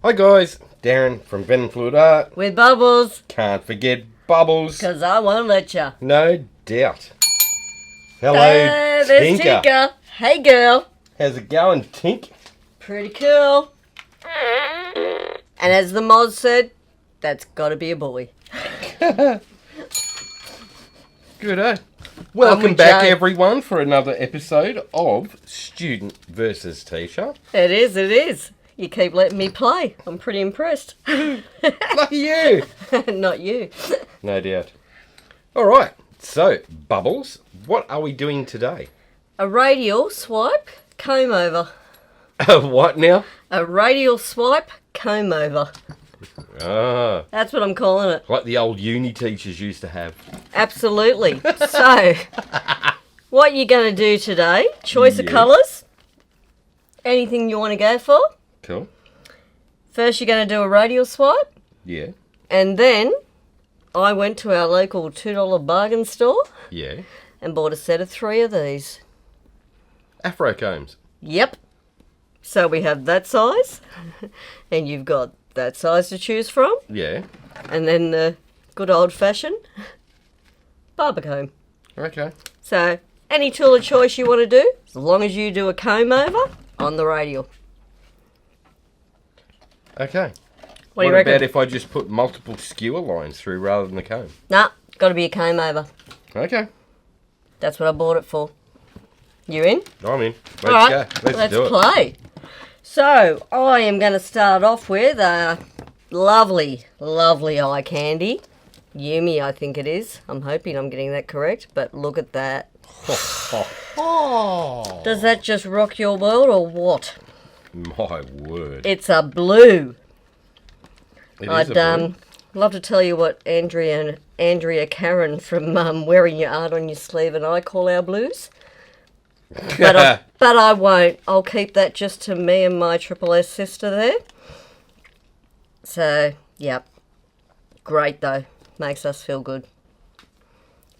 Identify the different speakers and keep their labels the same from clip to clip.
Speaker 1: Hi guys, Darren from Venom Fluid Art.
Speaker 2: With Bubbles.
Speaker 1: Can't forget Bubbles.
Speaker 2: Because I won't let ya.
Speaker 1: No doubt. Hello,
Speaker 2: there's
Speaker 1: Tinker.
Speaker 2: Tinker. Hey girl.
Speaker 1: How's it going, Tink?
Speaker 2: Pretty cool. And as the mod said, that's got to be a boy.
Speaker 1: Good, eh? Welcome
Speaker 2: with
Speaker 1: back,
Speaker 2: Jay.
Speaker 1: everyone, for another episode of Student versus Teacher.
Speaker 2: It is. You keep letting me play. I'm pretty impressed.
Speaker 1: Lucky you.
Speaker 2: Not you.
Speaker 1: No doubt. All right, so, Bubbles, what are we doing today?
Speaker 2: A radial swipe comb over.
Speaker 1: What now?
Speaker 2: A radial swipe comb over.
Speaker 1: Ah,
Speaker 2: That's what I'm calling it.
Speaker 1: like the old uni teachers used to have.
Speaker 2: Absolutely. So, what you going to do today? Choice of
Speaker 1: Yes.
Speaker 2: colours. Anything you want to go for?
Speaker 1: Cool.
Speaker 2: First, you're going to do a radial swipe.
Speaker 1: Yeah.
Speaker 2: And then, I went to our local $2 bargain store
Speaker 1: Yeah.
Speaker 2: and bought a set of 3 of these.
Speaker 1: Afro combs.
Speaker 2: Yep. So we have that size. And you've got that size to choose from.
Speaker 1: Yeah.
Speaker 2: And then the good old-fashioned barber comb.
Speaker 1: Okay.
Speaker 2: So, any tool of choice you want to do, as long as you do a comb over on the radial.
Speaker 1: Okay.
Speaker 2: What do you reckon?
Speaker 1: about if I just put multiple skewer lines through rather than the comb?
Speaker 2: Nah, got to be a comb over.
Speaker 1: Okay.
Speaker 2: That's what I bought it for. You in?
Speaker 1: I'm in.
Speaker 2: All
Speaker 1: Let's
Speaker 2: right,
Speaker 1: go. Let's do it.
Speaker 2: play. So, I am going to start off with a lovely, lovely eye candy. Yumi, I think it is. I'm hoping I'm getting that correct, but look at that.
Speaker 1: Oh.
Speaker 2: Does that just rock your world or what?
Speaker 1: My word.
Speaker 2: It's a blue.
Speaker 1: It is
Speaker 2: I'd
Speaker 1: a blue.
Speaker 2: love to tell you what Andrea Caron from Wearing Your Art on Your Sleeve and I call our blues. But I won't. I'll keep that just to me and my Triple S sister there. So, yep. Great though. Makes us feel good.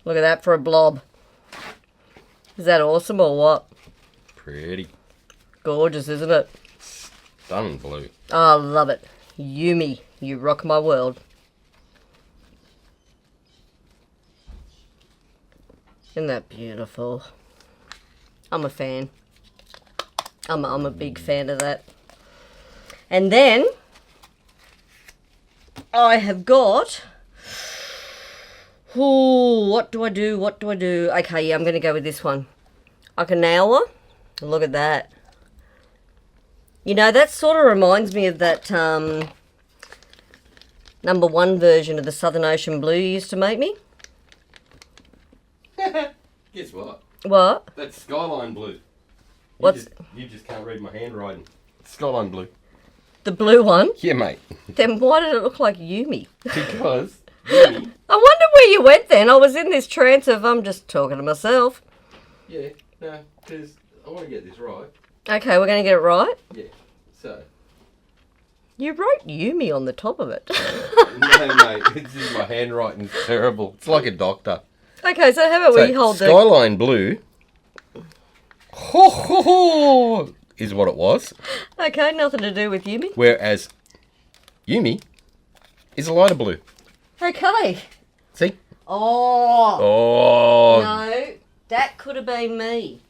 Speaker 2: Look at that for a blob. Is that awesome or what?
Speaker 1: Pretty.
Speaker 2: Gorgeous, isn't it?
Speaker 1: Stunning blue.
Speaker 2: Oh, I love it. Yumi, you rock my world. Isn't that beautiful? I'm a fan. I'm a big fan of that. And then I have got. Ooh, what do I do? Okay, yeah, I'm going to go with this one. Okinawa. Look at that. You know, that sort of reminds me of that #1 version of the Southern Ocean Blue you used to make me.
Speaker 1: Guess what?
Speaker 2: What?
Speaker 1: That's skyline blue. You just can't read my handwriting. Skyline blue.
Speaker 2: The blue one?
Speaker 1: Yeah, mate.
Speaker 2: Then why did it look like Yumi?
Speaker 1: Because Yumi.
Speaker 2: I wonder where you went then. I was in this trance of I'm just talking to myself.
Speaker 1: Yeah, no, because I want to get this right.
Speaker 2: Okay, we're going to get it right.
Speaker 1: Yeah, so.
Speaker 2: You wrote Yumi on the top of it.
Speaker 1: No, mate, this is my handwriting's terrible. It's like a doctor.
Speaker 2: Okay, so how about we hold the...
Speaker 1: Skyline blue is what it was.
Speaker 2: Okay, nothing to do with Yumi.
Speaker 1: Whereas Yumi is a lighter blue.
Speaker 2: Okay.
Speaker 1: See?
Speaker 2: Oh.
Speaker 1: Oh.
Speaker 2: No, that could have been me.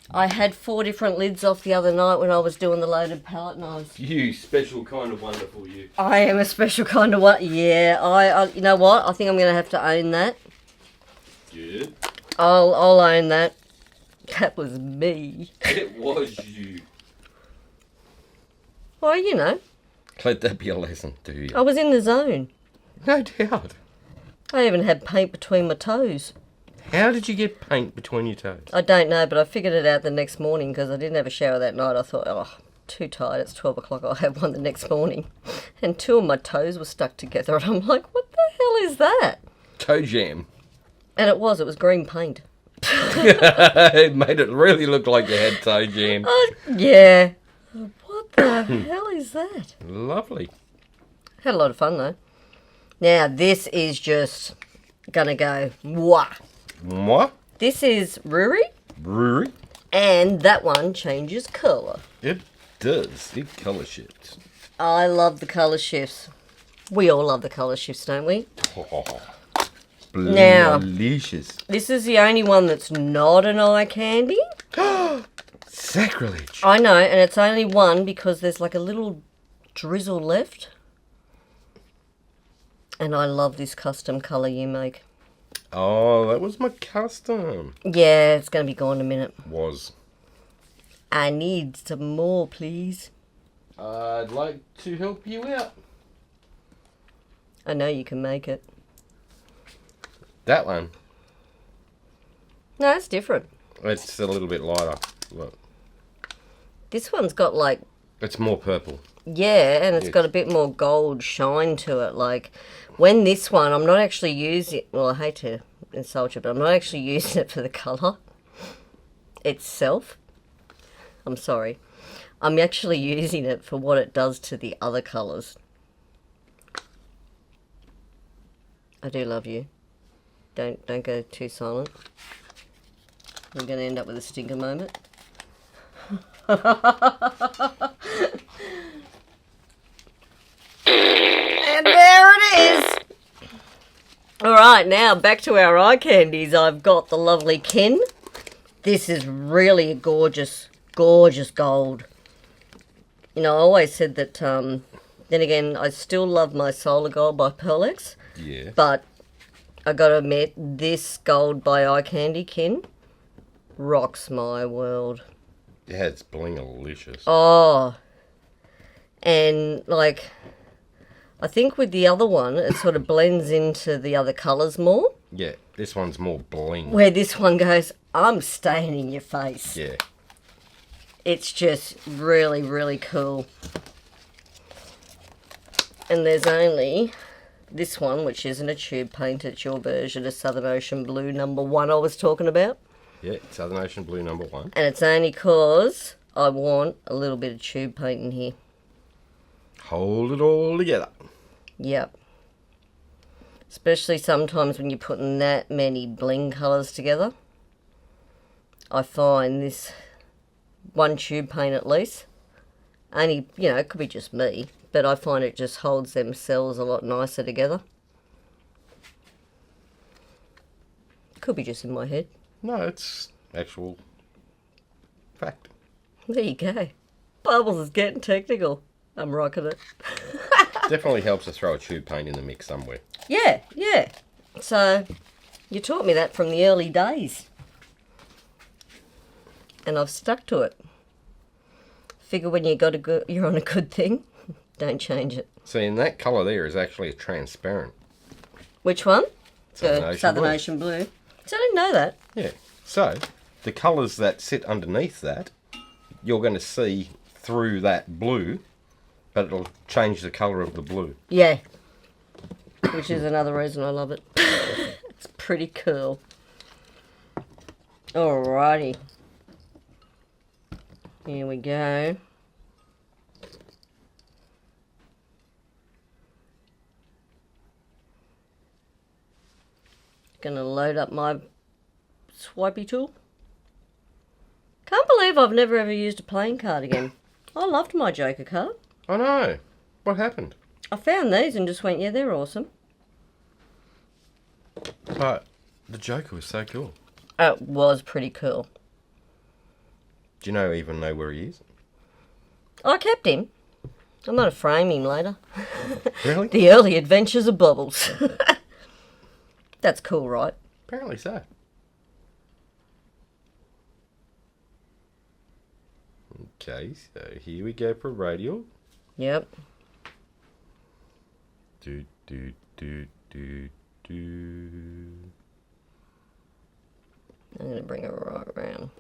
Speaker 2: I had 4 different lids off the other night when I was doing the loaded palette knives.
Speaker 1: You special kind of wonderful you.
Speaker 2: I am a special kind of one. Yeah, I you know what? I think I'm going to have to own that.
Speaker 1: Good.
Speaker 2: I'll own that. That was me.
Speaker 1: It was you.
Speaker 2: Well, you know,
Speaker 1: Let that be a lesson to you.
Speaker 2: I was in the zone.
Speaker 1: No doubt.
Speaker 2: I even had paint between my toes.
Speaker 1: How did you get paint between your toes?
Speaker 2: I don't know, but I figured it out the next morning because I didn't have a shower that night. I thought, oh, too tired. It's 12 o'clock. I'll have one the next morning. And 2 of my toes were stuck together. And I'm like, what the hell is that?
Speaker 1: Toe jam.
Speaker 2: And it was green paint.
Speaker 1: It made it really look like you had toe jam.
Speaker 2: Yeah. What the hell is that?
Speaker 1: Lovely.
Speaker 2: Had a lot of fun though. Now this is just gonna go wah.
Speaker 1: What?
Speaker 2: This is Ruri.
Speaker 1: Brewery.
Speaker 2: And that one changes colour.
Speaker 1: It does. It colour shifts.
Speaker 2: I love the colour shifts. We all love the colour shifts, don't we? Now,
Speaker 1: delicious.
Speaker 2: This is the only one that's not an eye candy.
Speaker 1: Sacrilege.
Speaker 2: I know, and it's only one because there's like a little drizzle left. And I love this custom colour you make.
Speaker 1: Oh, that was my custom.
Speaker 2: Yeah, it's going to be gone in a minute.
Speaker 1: Was.
Speaker 2: I need some more, please.
Speaker 1: I'd like to help you out.
Speaker 2: I know you can make it.
Speaker 1: That one.
Speaker 2: No, it's different.
Speaker 1: It's a little bit lighter. Look.
Speaker 2: This one's got like...
Speaker 1: It's more purple.
Speaker 2: Yeah, and it's got a bit more gold shine to it. Like, when this one, I'm not actually using... Well, I hate to insult you, but I'm not actually using it for the colour itself. I'm sorry. I'm actually using it for what it does to the other colours. I do love you. Don't go too silent. I'm going to end up with a stinker moment. And there it is. All right, now back to our eye candies. I've got the lovely Ken. This is really a gorgeous, gorgeous gold. You know, I always said that, then again, I still love my Solar Gold by Pearlex.
Speaker 1: Yeah.
Speaker 2: But I gotta admit, this gold by Eye Candy Ken rocks my world.
Speaker 1: Yeah, it's bling-alicious.
Speaker 2: Oh. And, like, I think with the other one, it sort of blends into the other colours more.
Speaker 1: Yeah, this one's more bling.
Speaker 2: Where this one goes, I'm staying in your face.
Speaker 1: Yeah.
Speaker 2: It's just really, really cool. And there's only this one, which isn't a tube paint. It's your version of Southern Ocean Blue #1 I was talking about.
Speaker 1: Yeah, Southern Ocean Blue #1.
Speaker 2: And it's only because I want a little bit of tube paint in here.
Speaker 1: Hold it all together.
Speaker 2: Yep. Especially sometimes when you're putting that many bling colours together. I find this one tube paint at least, only, you know, it could be just me, but I find it just holds them cells a lot nicer together. Could be just in my head.
Speaker 1: No, it's actual fact.
Speaker 2: There you go. Bubbles is getting technical. I'm rocking it.
Speaker 1: Definitely helps to throw a tube paint in the mix somewhere.
Speaker 2: Yeah, yeah. So, you taught me that from the early days. And I've stuck to it. Figure when you're on a good thing, don't change it.
Speaker 1: See, and that colour there is actually a transparent.
Speaker 2: Which one?
Speaker 1: Southern
Speaker 2: Ocean Blue. So I didn't know that.
Speaker 1: Yeah. So, the colours that sit underneath that, you're going to see through that blue, but it'll change the colour of the blue.
Speaker 2: Yeah. Which is another reason I love it. It's pretty cool. Alrighty. Here we go. Gonna load up my swipey tool. Can't believe I've never ever used a playing card again. I loved my Joker card.
Speaker 1: I know. What happened?
Speaker 2: I found these and just went, yeah, they're awesome.
Speaker 1: But the Joker was so cool.
Speaker 2: It was pretty cool.
Speaker 1: Do you even know where he is?
Speaker 2: I kept him. I'm going to frame him later.
Speaker 1: Really?
Speaker 2: The early adventures of Bubbles. That's cool, right?
Speaker 1: Apparently so. Okay, so here we go for radial.
Speaker 2: Yep.
Speaker 1: Do, do, do, do, do.
Speaker 2: I'm going to bring it right around.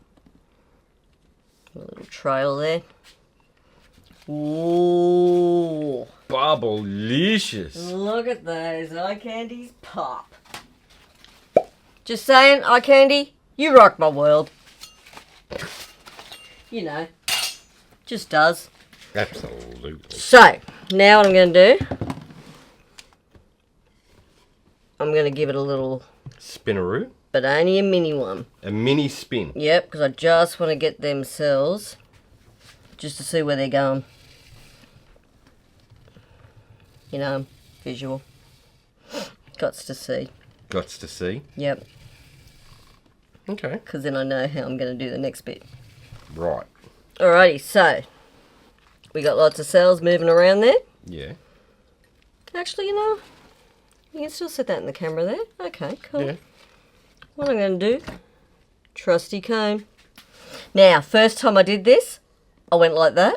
Speaker 2: A little trail there. Ooh.
Speaker 1: Bubblicious.
Speaker 2: Look at those eye candies pop. Just saying, eye candy, you rock my world. You know, just does.
Speaker 1: Absolutely.
Speaker 2: So, now what I'm going to do, I'm going to give it a little,
Speaker 1: Spinaroo.
Speaker 2: but only a mini one.
Speaker 1: A mini spin.
Speaker 2: Yep, because I just want to get them cells, just to see where they're going. You know, visual. Gots to see.
Speaker 1: Gots to see.
Speaker 2: Yep.
Speaker 1: Okay.
Speaker 2: Because then I know how I'm going to do the next bit.
Speaker 1: Right.
Speaker 2: Alrighty, so we got lots of cells moving around there.
Speaker 1: Yeah.
Speaker 2: Actually, you know, you can still set that in the camera there. Okay, cool.
Speaker 1: Yeah.
Speaker 2: What I'm going to do, trusty comb. Now, first time I did this, I went like that.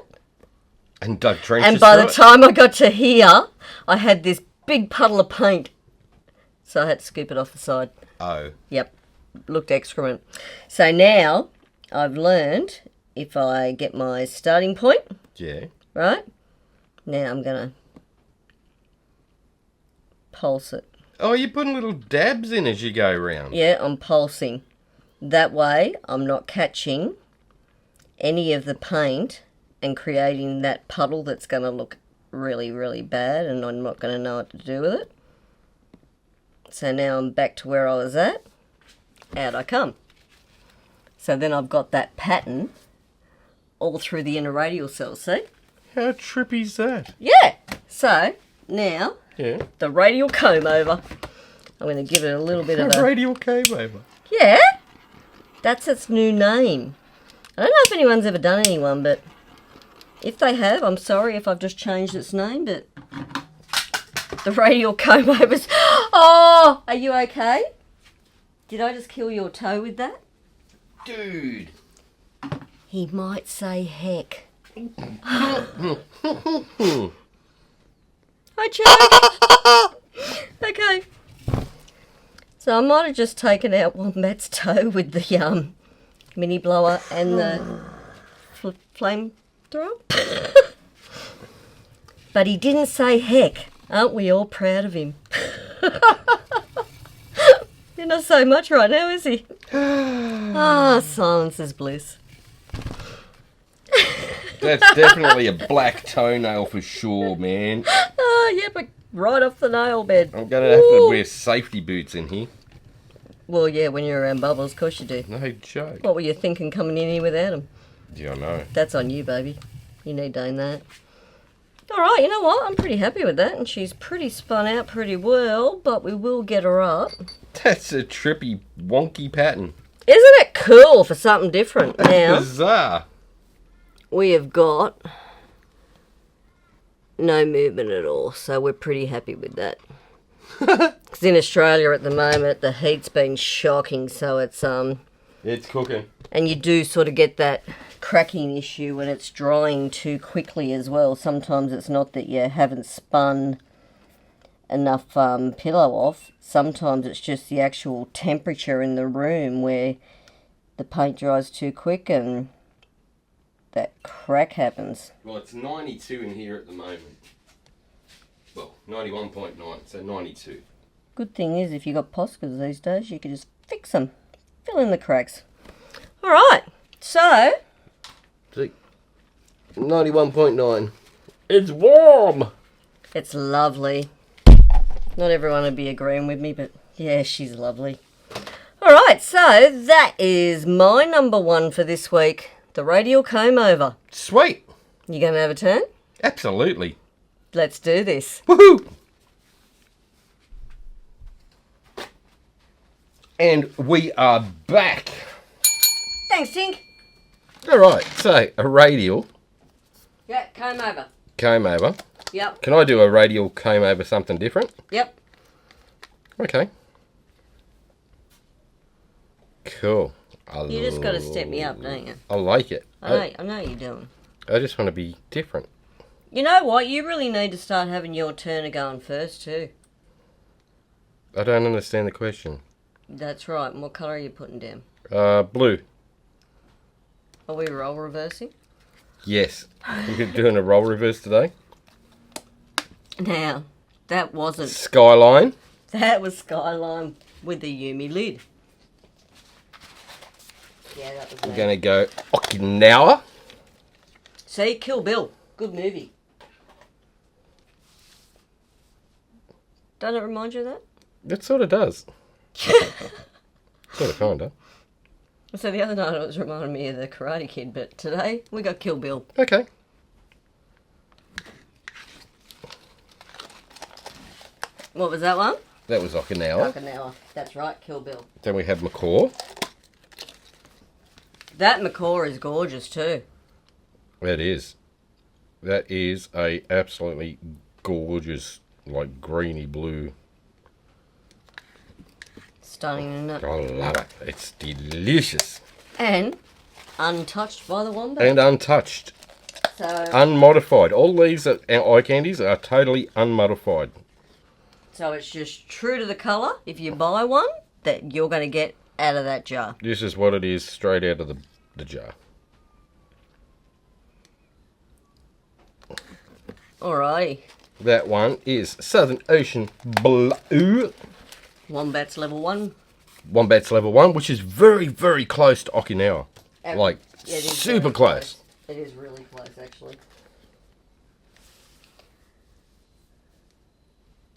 Speaker 1: And dug trenches.
Speaker 2: And by the time I got to here, I had this big puddle of paint. So I had to scoop it off the side.
Speaker 1: Oh.
Speaker 2: Yep, looked excrement. So now I've learned if I get my starting point,
Speaker 1: Yeah.
Speaker 2: right? Now I'm going to pulse it.
Speaker 1: Oh, you're putting little dabs in as you go round.
Speaker 2: Yeah, I'm pulsing. That way I'm not catching any of the paint and creating that puddle that's going to look really, really bad and I'm not going to know what to do with it. So now I'm back to where I was at. Out I come. So then I've got that pattern all through the inner radial cells, see?
Speaker 1: How trippy's that?
Speaker 2: Yeah. So now
Speaker 1: Yeah.
Speaker 2: the radial comb over. I'm going to give it a little bit of a...
Speaker 1: radial comb over.
Speaker 2: Yeah. That's its new name. I don't know if anyone's ever done anyone, but if they have, I'm sorry if I've just changed its name, but the radial comb overs. Oh, are you okay? Did I just kill your toe with that?
Speaker 1: Dude.
Speaker 2: He might say heck. I choked. Okay. So I might have just taken out Wombat's toe with the mini blower and the flame thrower. But he didn't say heck. Aren't we all proud of him? You're not so much right now, is he? Ah, silence is bliss.
Speaker 1: That's definitely a black toenail for sure, man.
Speaker 2: Oh, yeah, but right off the nail bed.
Speaker 1: I'm going to have to wear safety boots in here.
Speaker 2: Well, yeah, when you're around bubbles, of course you do.
Speaker 1: No joke.
Speaker 2: What were you thinking coming in here without them?
Speaker 1: Yeah, I know.
Speaker 2: That's on you, baby. You need to own that. All right, you know what? I'm pretty happy with that, and she's pretty spun out pretty well, but we will get her up.
Speaker 1: That's a trippy, wonky pattern.
Speaker 2: Isn't it cool for something different? Now,
Speaker 1: Bizarre.
Speaker 2: we have got no movement at all, so we're pretty happy with that. Because in Australia at the moment, the heat's been shocking, so it's
Speaker 1: It's cooking.
Speaker 2: and you do sort of get that cracking issue when it's drying too quickly as well. Sometimes it's not that you haven't spun enough pillow off. Sometimes it's just the actual temperature in the room where the paint dries too quick and that crack happens.
Speaker 1: Well, it's 92 in here at the moment. Well, 91.9, so 92.
Speaker 2: Good thing is if you got Poscas these days, you can just fix them. Fill in the cracks. All right, so...
Speaker 1: See, 91.9. It's warm!
Speaker 2: It's lovely. Not everyone would be agreeing with me, but yeah, she's lovely. All right, so that is my number one for this week. The radial comb over.
Speaker 1: Sweet!
Speaker 2: You going to have a turn?
Speaker 1: Absolutely.
Speaker 2: Let's do this.
Speaker 1: Woohoo! And we are back.
Speaker 2: Thanks, Tink.
Speaker 1: Alright, so a radial
Speaker 2: Yeah, comb over.
Speaker 1: comb over.
Speaker 2: Yep,
Speaker 1: Can I do a radial comb over something different?
Speaker 2: yep.
Speaker 1: Okay. Cool.
Speaker 2: You just got to step me up, don't you?
Speaker 1: I like it.
Speaker 2: I know you're doing.
Speaker 1: I just want to be different.
Speaker 2: You know what? You really need to start having your turn going first, too.
Speaker 1: I don't understand the question.
Speaker 2: That's right. And what colour are you putting down?
Speaker 1: Blue.
Speaker 2: Are we role reversing?
Speaker 1: Yes. We're doing a roll reverse today.
Speaker 2: Now, that wasn't...
Speaker 1: Skyline.
Speaker 2: That was Skyline with the Yumi lid. Yeah, that was
Speaker 1: We're
Speaker 2: me.
Speaker 1: going to go Okinawa.
Speaker 2: See, Kill Bill. Good movie. Doesn't it remind you of that?
Speaker 1: It sort of does. Sort of, kind of.
Speaker 2: So the other night it was reminding me of the Karate Kid, but today we got Kill Bill.
Speaker 1: Okay.
Speaker 2: What was that one?
Speaker 1: That was Okinawa.
Speaker 2: Okinawa. That's right, Kill Bill.
Speaker 1: Then we have macaw.
Speaker 2: That macaw is gorgeous too.
Speaker 1: That is. That is a absolutely gorgeous, like greeny blue.
Speaker 2: Stunning, isn't it?
Speaker 1: I love it. It's delicious.
Speaker 2: And untouched by the wombat.
Speaker 1: And untouched.
Speaker 2: So,
Speaker 1: Unmodified. All these eye candies are totally unmodified.
Speaker 2: so it's just true to the colour, if you buy one, that you're going to get out of that jar.
Speaker 1: This is what it is straight out of the jar.
Speaker 2: Alrighty.
Speaker 1: That one is Southern Ocean Blue.
Speaker 2: Wombat's level 1.
Speaker 1: Wombat's level 1, which is very, very close to Okinawa. Like,
Speaker 2: Yeah, it is
Speaker 1: super
Speaker 2: very
Speaker 1: close.
Speaker 2: It is really close, actually.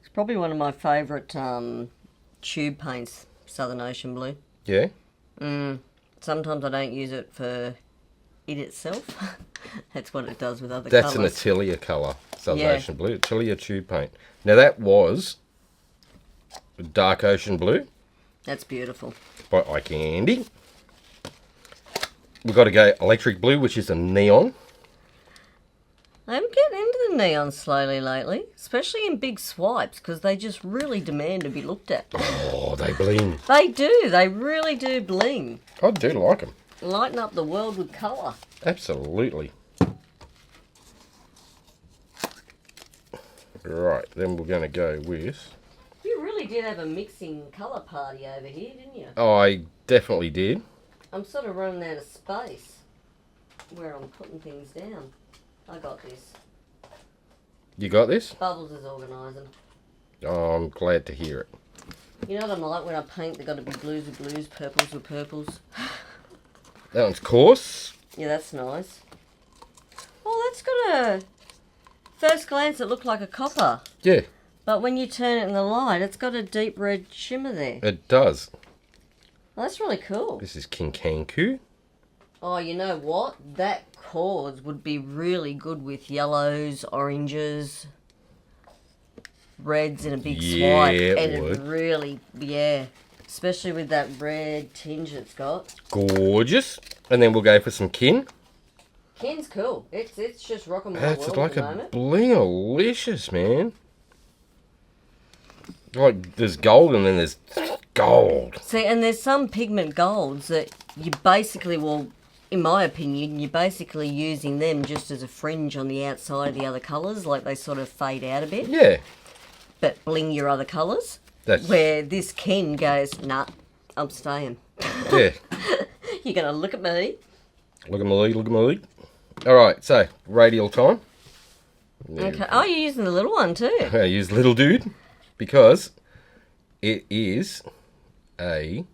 Speaker 2: It's probably one of my favourite tube paints, Southern Ocean Blue.
Speaker 1: Yeah?
Speaker 2: Sometimes I don't use it for it itself. That's what it does with other
Speaker 1: That's
Speaker 2: colours.
Speaker 1: an Atelier colour, Southern
Speaker 2: Yeah.
Speaker 1: Ocean Blue. Atelier tube paint. Now, that was Dark Ocean Blue
Speaker 2: That's beautiful.
Speaker 1: by Eye Candy. We've got to go Electric Blue, which is a neon.
Speaker 2: I'm getting into the neon slowly lately, especially in big swipes, because they just really demand to be looked at.
Speaker 1: Oh, they bling.
Speaker 2: They do. They really do bling.
Speaker 1: I do like them.
Speaker 2: Lighten up the world with colour.
Speaker 1: Absolutely. Right, then we're going to go with...
Speaker 2: You really did have a mixing colour party over here, didn't you?
Speaker 1: Oh, I definitely did.
Speaker 2: I'm sort of running out of space where I'm putting things down. I got this.
Speaker 1: You got this?
Speaker 2: Bubbles is organising.
Speaker 1: Oh, I'm glad to hear it.
Speaker 2: You know what I'm like when I paint, they've got to be blues with blues, purples with purples.
Speaker 1: That one's coarse.
Speaker 2: Yeah, that's nice. Oh, that's got a... First glance, it looked like a copper.
Speaker 1: Yeah,
Speaker 2: But when you turn it in the light, it's got a deep red shimmer there.
Speaker 1: it does.
Speaker 2: Well, that's really cool.
Speaker 1: This is King Kanku.
Speaker 2: Oh, you know what? That cause would be really good with yellows, oranges, reds in a big
Speaker 1: Yeah,
Speaker 2: swipe.
Speaker 1: it
Speaker 2: And
Speaker 1: would.
Speaker 2: it really, yeah. Especially with that red tinge it's got.
Speaker 1: Gorgeous. And then we'll go for some kin.
Speaker 2: Ken's cool. It's just rocking my
Speaker 1: That's
Speaker 2: world
Speaker 1: like
Speaker 2: at the
Speaker 1: a
Speaker 2: moment.
Speaker 1: bling-alicious, man. Like, there's gold and then there's gold.
Speaker 2: See, and there's some pigment golds that you basically, well, in my opinion, you're basically using them just as a fringe on the outside of the other colours, like they sort of fade out a bit,
Speaker 1: Yeah.
Speaker 2: but bling your other colours.
Speaker 1: That's...
Speaker 2: Where this Ken goes, nah, I'm staying.
Speaker 1: Yeah.
Speaker 2: You're going to look at me.
Speaker 1: Look at my lead, look at my lead. Alright, so, radial time.
Speaker 2: Okay. Oh, you're using the little one too.
Speaker 1: I use little dude because it is a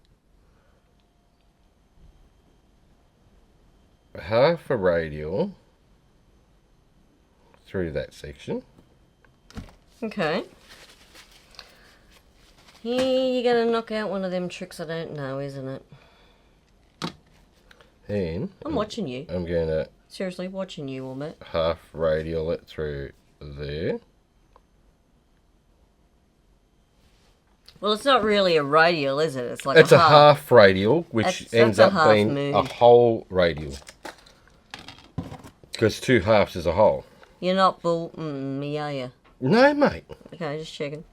Speaker 1: half a radial through that section.
Speaker 2: Okay. Yeah, you're going to knock out one of them tricks I don't know, isn't it?
Speaker 1: Then
Speaker 2: I'm watching you.
Speaker 1: I'm going to
Speaker 2: Seriously, watching you, Wombat.
Speaker 1: half radial it through there.
Speaker 2: Well, it's not really a radial, is it? It's like
Speaker 1: It's
Speaker 2: a
Speaker 1: a half radial, which
Speaker 2: That's
Speaker 1: ends
Speaker 2: a
Speaker 1: up
Speaker 2: half
Speaker 1: being
Speaker 2: moon.
Speaker 1: a whole radial. Because 2 halves is a whole.
Speaker 2: You're not bull... me, are you?
Speaker 1: No, mate.
Speaker 2: Okay, just checking.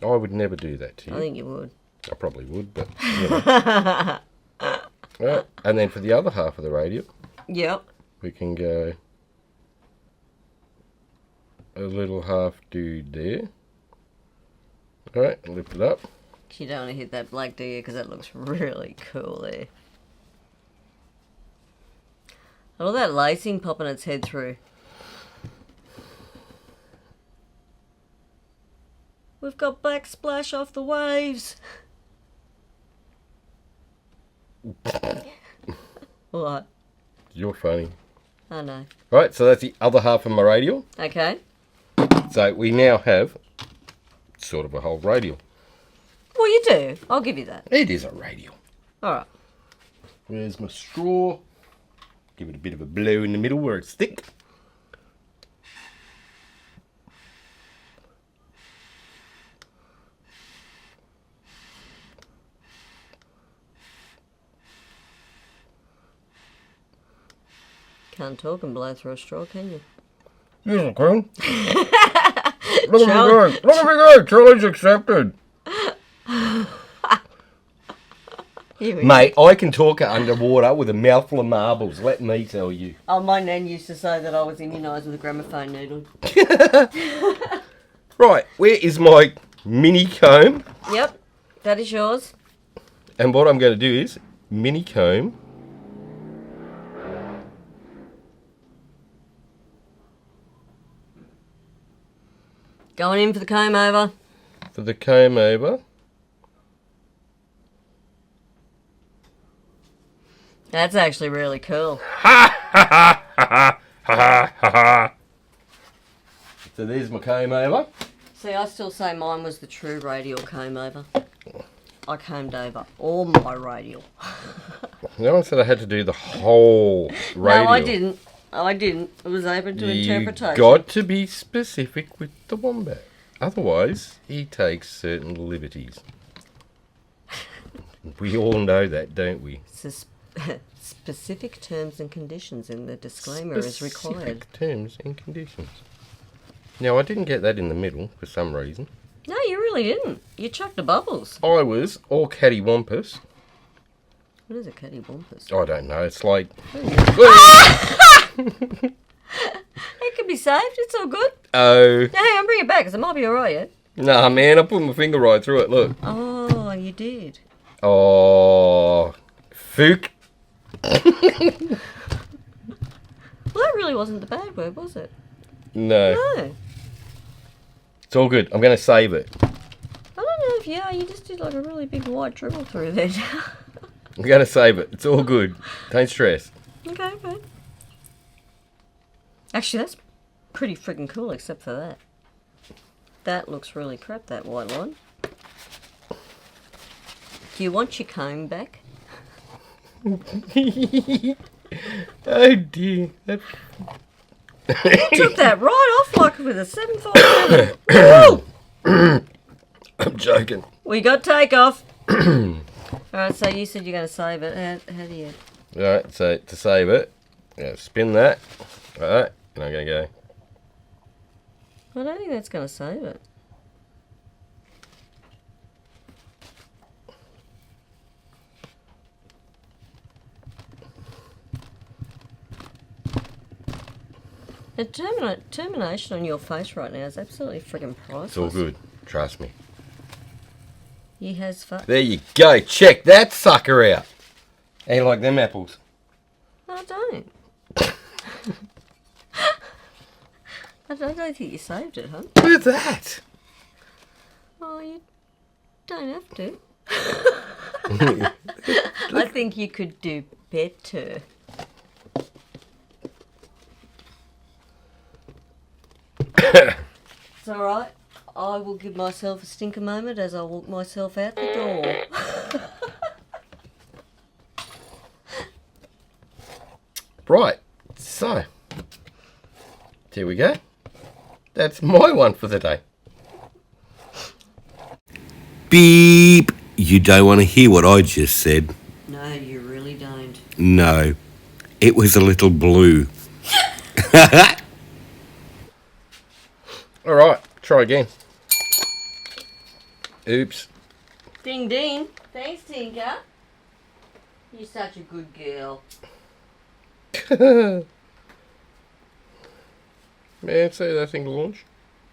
Speaker 1: I would never do that to you.
Speaker 2: I think you would.
Speaker 1: I probably would, but you know. Right. And then for the other half of the radial,
Speaker 2: Yep.
Speaker 1: we can go a little half dude there. Alright, lift it up.
Speaker 2: You don't want to hit that black, do you? Because that looks really cool there. All that lacing popping its head through. We've got black splash off the waves. What?
Speaker 1: You're funny.
Speaker 2: I know.
Speaker 1: Right, so that's the other half of my radial.
Speaker 2: Okay.
Speaker 1: So we now have sort of a whole radial.
Speaker 2: Well, you do. I'll give you that.
Speaker 1: It is a radial.
Speaker 2: All right.
Speaker 1: Where's my straw? Give it a bit of a blow in the middle where it's thick.
Speaker 2: Can't talk and blow through a straw, can you?
Speaker 3: Yes, I can. Look at me go. Look at me go. Charlie's accepted.
Speaker 1: Mate, I can talk underwater with a mouthful of marbles, let me tell you.
Speaker 2: Oh, my nan used to say that I was immunised with a gramophone needle.
Speaker 1: Right, where is my mini comb?
Speaker 2: Yep, that is yours.
Speaker 1: And what I'm going to do is mini comb.
Speaker 2: Going in for the comb over.
Speaker 1: For the comb over.
Speaker 2: That's actually really cool.
Speaker 1: So there's my comb over.
Speaker 2: See, I still say mine was the true radial comb over. I combed over all my radial.
Speaker 1: No one said I had to do the whole radial.
Speaker 2: No, I didn't. I didn't. It was open to interpretation.
Speaker 1: You got to be specific with the wombat. Otherwise, he takes certain liberties. We all know that, don't we?
Speaker 2: Specific terms and conditions in the disclaimer is required.
Speaker 1: Specific terms and conditions. Now, I didn't get that in the middle for some reason.
Speaker 2: No, you really didn't. You chucked the bubbles.
Speaker 1: I was all cattywampus.
Speaker 2: What is a cattywampus?
Speaker 1: I don't know. It's like...
Speaker 2: It can be saved. It's all good.
Speaker 1: Oh.
Speaker 2: Now, hang on, bring it back, because it might be all right yet.
Speaker 1: Nah, man. I put my finger right through it. Look.
Speaker 2: Oh, you did.
Speaker 1: Oh. Fook.
Speaker 2: Well, that really wasn't the bad word, was it?
Speaker 1: No.
Speaker 2: No.
Speaker 1: It's all good. I'm going to save it.
Speaker 2: I don't know if you just did like a really big white dribble through there.
Speaker 1: I'm going to save it. It's all good. Don't stress.
Speaker 2: Okay. Actually, that's pretty freaking cool, except for that. That looks really crap, that white line. Do you want your comb back?
Speaker 1: Oh dear.
Speaker 2: Took that right off like with a 747.
Speaker 1: I'm joking.
Speaker 2: We got takeoff. Alright, so you said you're going to save it. How do you...
Speaker 1: Alright, so to save it, spin that. Alright, and I'm going to go.
Speaker 2: I don't think that's going to save it. The determination on your face right now is absolutely friggin' priceless.
Speaker 1: It's all good. Trust me.
Speaker 2: He has fun.
Speaker 1: There you go. Check that sucker out. How you like them apples?
Speaker 2: No, I don't. I don't think you saved it, huh?
Speaker 1: Look at that.
Speaker 2: Oh, you don't have to. I think you could do better. It's alright. I will give myself a stinker moment as I walk myself out the door.
Speaker 1: Right. So. There we go. That's my one for the day. Beep. You don't want to hear what I just said.
Speaker 2: No, you really don't.
Speaker 1: No. It was a little blue. Alright, try again. Oops.
Speaker 2: Ding ding. Thanks, Tinker. You're such a good girl.
Speaker 1: Man, see that thing launch?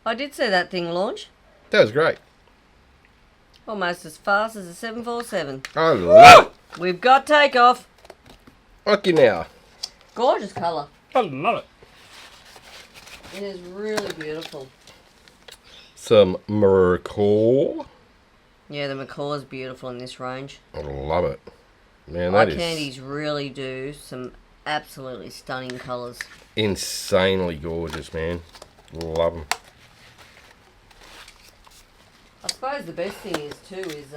Speaker 2: I did see that thing launch.
Speaker 1: That was great.
Speaker 2: Almost as fast as a 747.
Speaker 1: I love it.
Speaker 2: We've got takeoff.
Speaker 1: Lucky now.
Speaker 2: Gorgeous colour.
Speaker 1: I love it.
Speaker 2: It is really beautiful.
Speaker 1: Some macaw.
Speaker 2: Yeah, the macaw is beautiful in this range.
Speaker 1: I love it. Man,
Speaker 2: Eye
Speaker 1: that is
Speaker 2: candies really do some absolutely stunning colours.
Speaker 1: insanely gorgeous, man. Love them.
Speaker 2: I suppose the best thing is too is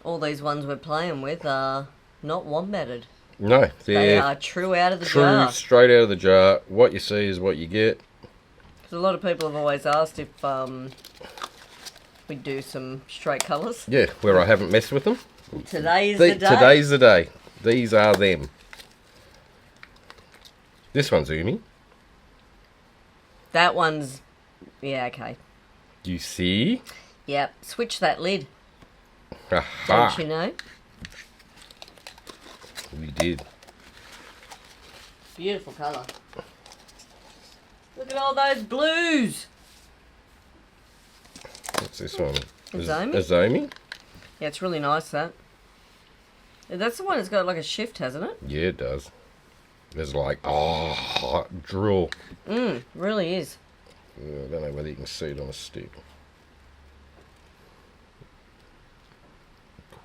Speaker 2: all these ones we're playing with are not wombatted.
Speaker 1: No,
Speaker 2: They are true out of the
Speaker 1: true,
Speaker 2: jar.
Speaker 1: straight out of the jar. What you see is what you get.
Speaker 2: 'Cause a lot of people have always asked if we do some straight colours.
Speaker 1: Yeah, where I haven't messed with them.
Speaker 2: Today's the day.
Speaker 1: Today's the day. These are them. This one's Umi.
Speaker 2: That one's... Yeah, okay.
Speaker 1: You see?
Speaker 2: Yep. Switch that lid.
Speaker 1: Aha.
Speaker 2: Don't you know?
Speaker 1: We did.
Speaker 2: Beautiful colour. Look at all those blues.
Speaker 1: What's this one?
Speaker 2: Azomi?
Speaker 1: Azomi?
Speaker 2: Yeah, it's really nice, that. That's the one that's got like a shift, hasn't it?
Speaker 1: Yeah, it does. There's like, hot drill.
Speaker 2: Really is.
Speaker 1: I don't know whether you can see it on a stick.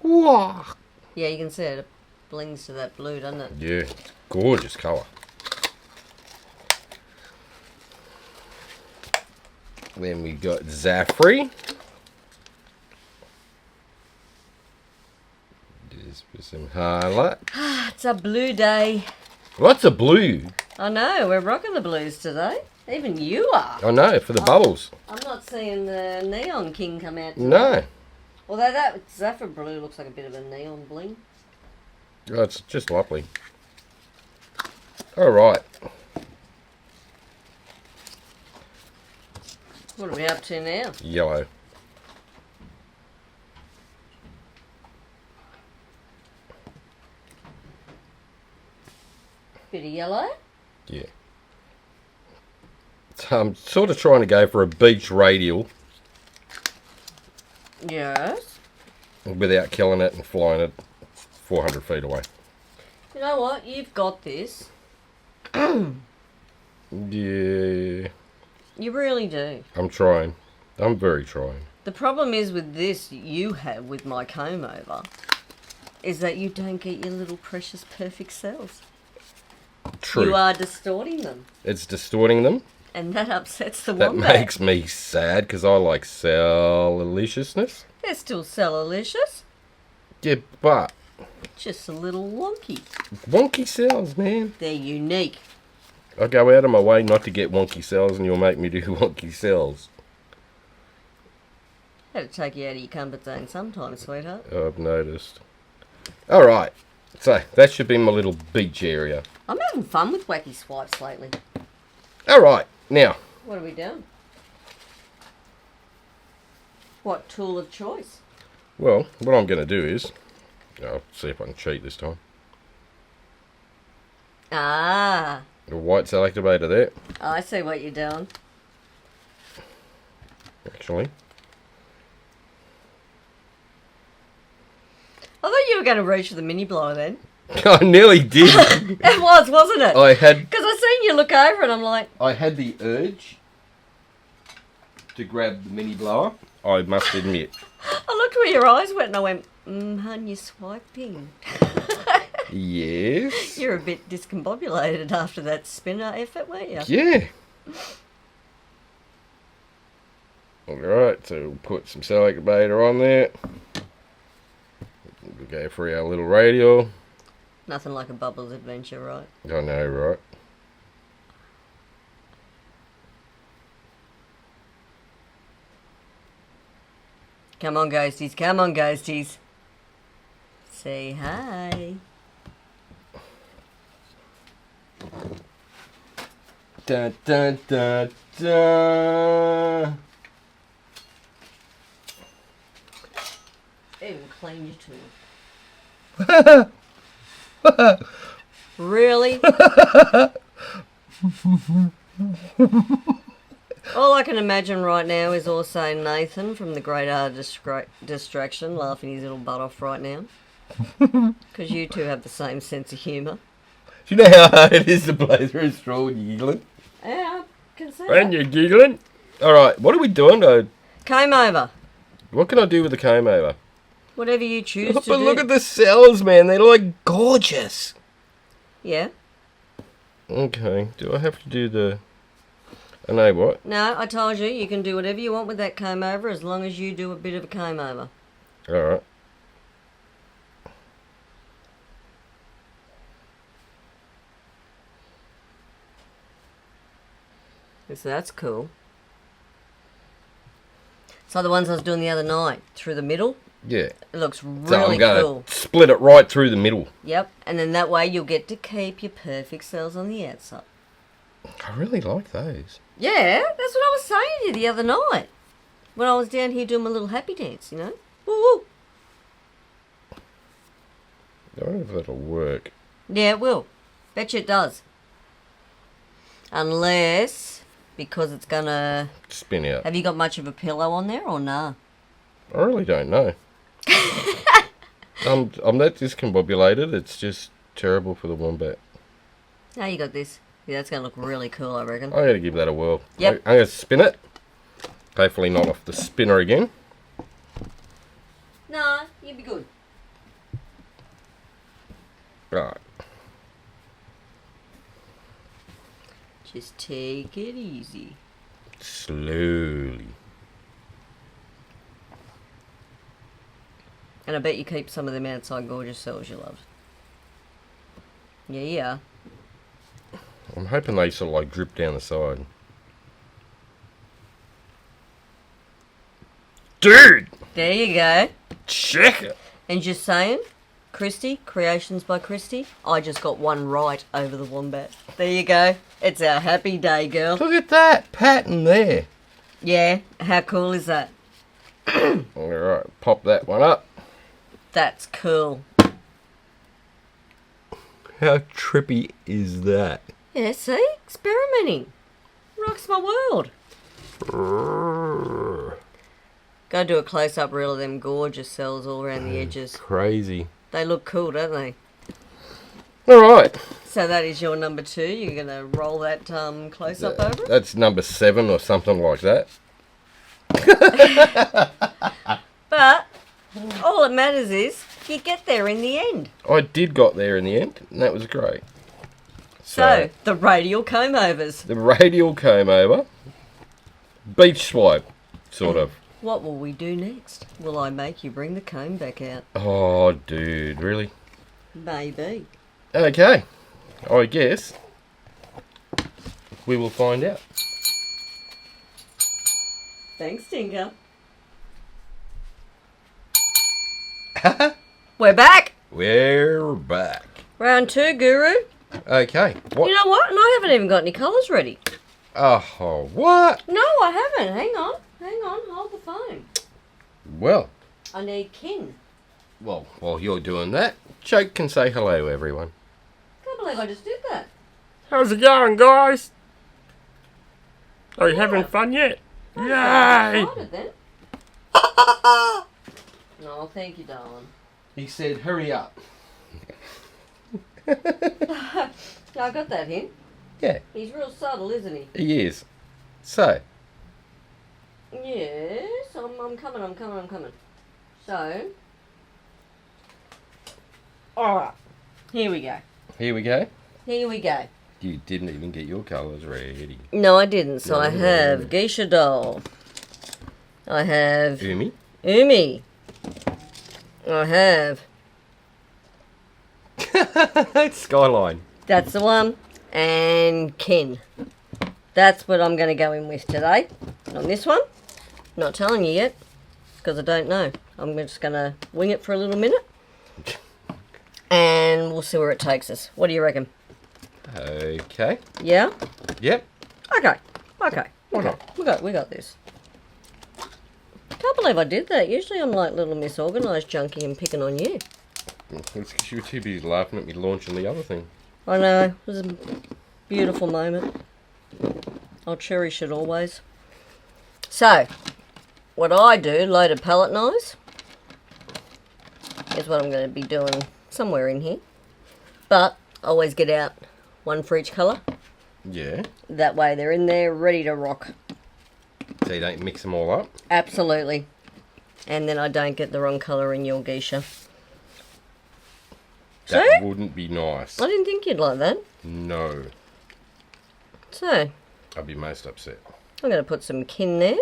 Speaker 1: Whoa.
Speaker 2: Yeah, you can see it. It blings to that blue, doesn't it?
Speaker 1: Yeah, it's gorgeous colour. Then we got Zaffrey. Just for some highlight.
Speaker 2: It's a blue day.
Speaker 1: Lots of blue.
Speaker 2: I know, we're rocking the blues today. Even you are.
Speaker 1: I know, for the bubbles.
Speaker 2: I'm not seeing the Neon King come out today.
Speaker 1: No.
Speaker 2: Although that Zafra blue looks like a bit of a neon bling.
Speaker 1: Oh, it's just lovely. All right.
Speaker 2: What are we up to now?
Speaker 1: Yellow.
Speaker 2: Bit of yellow.
Speaker 1: Yeah. So I'm sort of trying to go for a beach radial
Speaker 2: Yes.
Speaker 1: without killing it and flying it 400 feet away.
Speaker 2: You know what? You've got this.
Speaker 1: Yeah.
Speaker 2: You really do.
Speaker 1: I'm trying. I'm very trying.
Speaker 2: The problem is with this you have with my comb over is that you don't get your little precious perfect cells.
Speaker 1: True.
Speaker 2: You are distorting them.
Speaker 1: It's distorting them.
Speaker 2: And that upsets the
Speaker 1: That
Speaker 2: wombat.
Speaker 1: makes me sad because I like cell-deliciousness.
Speaker 2: They're still cellulicious.
Speaker 1: Yeah, but
Speaker 2: Just a little wonky.
Speaker 1: wonky cells, man.
Speaker 2: They're unique.
Speaker 1: I go out of my way not to get wonky cells, and you'll make me do wonky cells.
Speaker 2: Had to take you out of your comfort zone sometimes, sweetheart.
Speaker 1: I've noticed. All right, so that should be my little beach area.
Speaker 2: I'm having fun with wacky swipes lately.
Speaker 1: All right, now
Speaker 2: What are we doing? What tool of choice?
Speaker 1: well, what I'm going to do is, I'll see if I can cheat this time.
Speaker 2: Ah,
Speaker 1: The white selector there,
Speaker 2: I see what you're doing.
Speaker 1: actually.
Speaker 2: I thought you were going to reach for the mini blower then.
Speaker 1: I nearly did.
Speaker 2: It was, wasn't it?
Speaker 1: I had
Speaker 2: Because I seen you look over and I'm like,
Speaker 1: the urge to grab the mini blower. I must admit.
Speaker 2: I looked where your eyes went and I went, hun, you're swiping.
Speaker 1: Yes.
Speaker 2: You're a bit discombobulated after that spinner effort, weren't you?
Speaker 1: Yeah. Alright, so we'll put some selector on there. We'll go for our little radial.
Speaker 2: Nothing like a bubbles adventure, right?
Speaker 1: I know, right?
Speaker 2: Come on, ghosties. Come on, ghosties. Say hi.
Speaker 1: Dun, dun, dun, dun.
Speaker 2: Even clean your tool. Really? All I can imagine right now is also Nathan from the Great Art of Distraction laughing his little butt off right now. Because you two have the same sense of humour.
Speaker 1: Do you know how hard it is to blow through a straw when you're giggling?
Speaker 2: Yeah, I can see
Speaker 1: When
Speaker 2: that.
Speaker 1: you're giggling? Alright, what are we doing though?
Speaker 2: Comb over.
Speaker 1: What can I do with the comb over?
Speaker 2: Whatever you choose to
Speaker 1: But
Speaker 2: do.
Speaker 1: look at the cells, man. They're like gorgeous.
Speaker 2: Yeah.
Speaker 1: Okay, do I have to do the... I know what.
Speaker 2: No, I told you, you can do whatever you want with that comb over as long as you do a bit of a comb over.
Speaker 1: Alright.
Speaker 2: So that's cool. So the ones I was doing the other night, through the middle,
Speaker 1: Yeah.
Speaker 2: it looks
Speaker 1: So
Speaker 2: really
Speaker 1: I'm going
Speaker 2: cool.
Speaker 1: to split it right through the middle.
Speaker 2: Yep, and then that way you'll get to keep your perfect cells on the outside.
Speaker 1: I really like those.
Speaker 2: Yeah, that's what I was saying to you the other night. When I was down here doing my little happy dance, you know? Woo woo.
Speaker 1: I wonder if that'll work.
Speaker 2: Yeah, it will. Bet you it does. Unless, because it's gonna...
Speaker 1: Spin out.
Speaker 2: Have you got much of a pillow on there or nah?
Speaker 1: I really don't know. I'm that discombobulated, it's just terrible for the wombat.
Speaker 2: Now you got this. Yeah, that's gonna look really cool, I reckon.
Speaker 1: I'm going to give that a whirl.
Speaker 2: Yep.
Speaker 1: I'm going to spin it. Hopefully not off the spinner again.
Speaker 2: Nah, you'll be good.
Speaker 1: Right.
Speaker 2: Just take it easy.
Speaker 1: Slowly.
Speaker 2: And I bet you keep some of them outside gorgeous cells you love. Yeah, yeah.
Speaker 1: I'm hoping they sort of like drip down the side. Dude!
Speaker 2: There you go.
Speaker 1: Check it!
Speaker 2: And just saying, Kristey, Kreations by Kristey, I just got one right over the wombat. There you go. It's our happy day, girl.
Speaker 1: Look at that pattern there.
Speaker 2: Yeah, how cool is that?
Speaker 1: Alright, pop that one up.
Speaker 2: That's cool.
Speaker 1: How trippy is that?
Speaker 2: Yeah, see? Experimenting. Rocks my world. Go do a close-up reel of them gorgeous cells all around the edges.
Speaker 1: Crazy.
Speaker 2: They look cool, don't they?
Speaker 1: Alright.
Speaker 2: So that is your number 2. You're going to roll that close-up over it?
Speaker 1: That's number 7 or something like that.
Speaker 2: But all that matters is you get there in the end.
Speaker 1: I did got there in the end, and that was great.
Speaker 2: So the radial comb-overs.
Speaker 1: The radial comb over. Beach swipe, sort of.
Speaker 2: What will we do next? Will I make you bring the comb back out?
Speaker 1: Oh, dude, really?
Speaker 2: Maybe.
Speaker 1: Okay, I guess we will find out.
Speaker 2: Thanks, Tinker. We're back.
Speaker 1: We're back.
Speaker 2: Round 2, Guru.
Speaker 1: Okay. What?
Speaker 2: You know what? And I haven't even got any colours ready.
Speaker 1: Oh, what?
Speaker 2: No, I haven't. Hang on. Hold the phone.
Speaker 1: Well,
Speaker 2: I need kin.
Speaker 1: well, while you're doing that, Choke can say hello, everyone.
Speaker 2: Can't believe I just did that.
Speaker 3: How's it going, guys? Are you having fun yet?
Speaker 2: I'm
Speaker 3: Yay!
Speaker 2: excited then. No, thank you, darling.
Speaker 1: He said, hurry up.
Speaker 2: I got that hint.
Speaker 1: Yeah,
Speaker 2: He's real subtle, isn't he?
Speaker 1: he is. So,
Speaker 2: Yes, I'm coming. So, alright, here we go.
Speaker 1: here we go.
Speaker 2: You
Speaker 1: didn't even get your colours ready.
Speaker 2: No, I didn't. So I
Speaker 1: No.
Speaker 2: have Geisha Doll. I have
Speaker 1: Umi?
Speaker 2: Umi. I have...
Speaker 1: Skyline.
Speaker 2: That's the one. And Ken. That's what I'm going to go in with today. On this one. Not telling you yet. Because I don't know. I'm just going to wing it for a little minute. And we'll see where it takes us. What do you reckon?
Speaker 1: Okay.
Speaker 2: Yeah?
Speaker 1: Yep.
Speaker 2: Okay. We got this. Can't believe I did that. Usually I'm like little misorganised junkie and picking on you.
Speaker 1: It's because you were too busy laughing at me launching the other thing.
Speaker 2: I know. It was a beautiful moment. I'll cherish it always. So, what I do, loaded palette knives, is what I'm going to be doing somewhere in here. But, always get out one for each colour.
Speaker 1: Yeah.
Speaker 2: That way they're in there, ready to rock.
Speaker 1: So you don't mix them all up?
Speaker 2: Absolutely. And then I don't get the wrong colour in your geisha.
Speaker 1: That
Speaker 2: See?
Speaker 1: wouldn't be nice.
Speaker 2: I didn't think you'd like that.
Speaker 1: No.
Speaker 2: So,
Speaker 1: I'd be most upset.
Speaker 2: I'm going to put some kin there.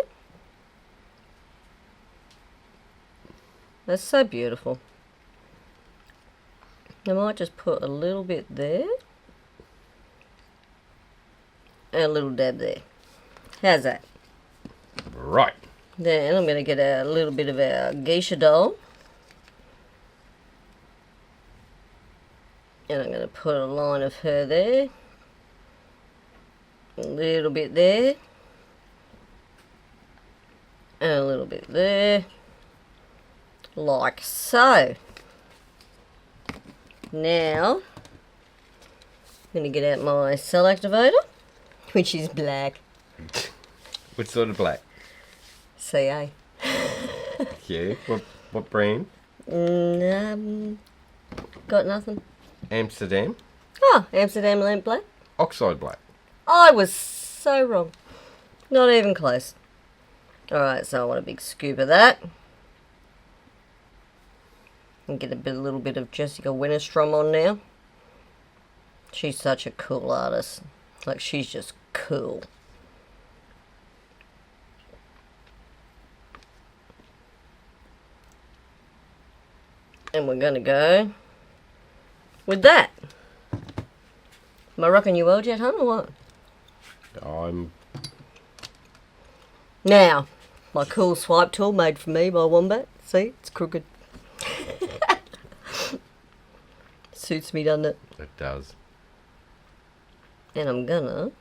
Speaker 2: That's so beautiful. I might just put a little bit there. And a little dab there. How's that?
Speaker 1: Right.
Speaker 2: Then I'm going to get a little bit of our geisha doll. And I'm going to put a line of her there. A little bit there. And a little bit there. Like so. Now, I'm going to get out my cell activator, which is black.
Speaker 1: What sort of black?
Speaker 2: CA.
Speaker 1: Yeah. What brand?
Speaker 2: Got nothing.
Speaker 1: Amsterdam.
Speaker 2: Oh, Amsterdam lamp black.
Speaker 1: Oxide black.
Speaker 2: I was so wrong. Not even close. Alright, so I want a big scoop of that. And get a little bit of Jessica Winterstrom on now. She's such a cool artist. Like, she's just cool. And we're gonna go with that. Am I rocking you world yet, hon, or what?
Speaker 1: I'm...
Speaker 2: Now, my cool swipe tool made for me by Wombat. See, it's crooked. Suits me, doesn't it?
Speaker 1: It does.
Speaker 2: And I'm gonna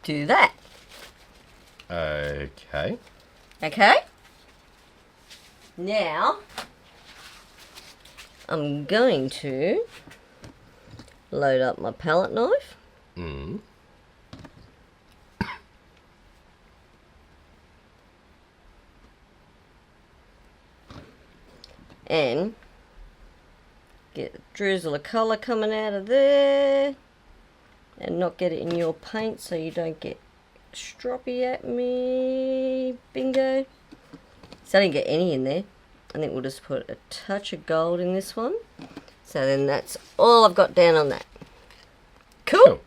Speaker 2: do that.
Speaker 1: Okay.
Speaker 2: Okay? Now, I'm going to load up my palette knife.
Speaker 1: Mm.
Speaker 2: And get a drizzle of colour coming out of there. And not get it in your paint so you don't get stroppy at me. Bingo. So I didn't get any in there. I think we'll just put a touch of gold in this one. So then that's all I've got down on that. Cool.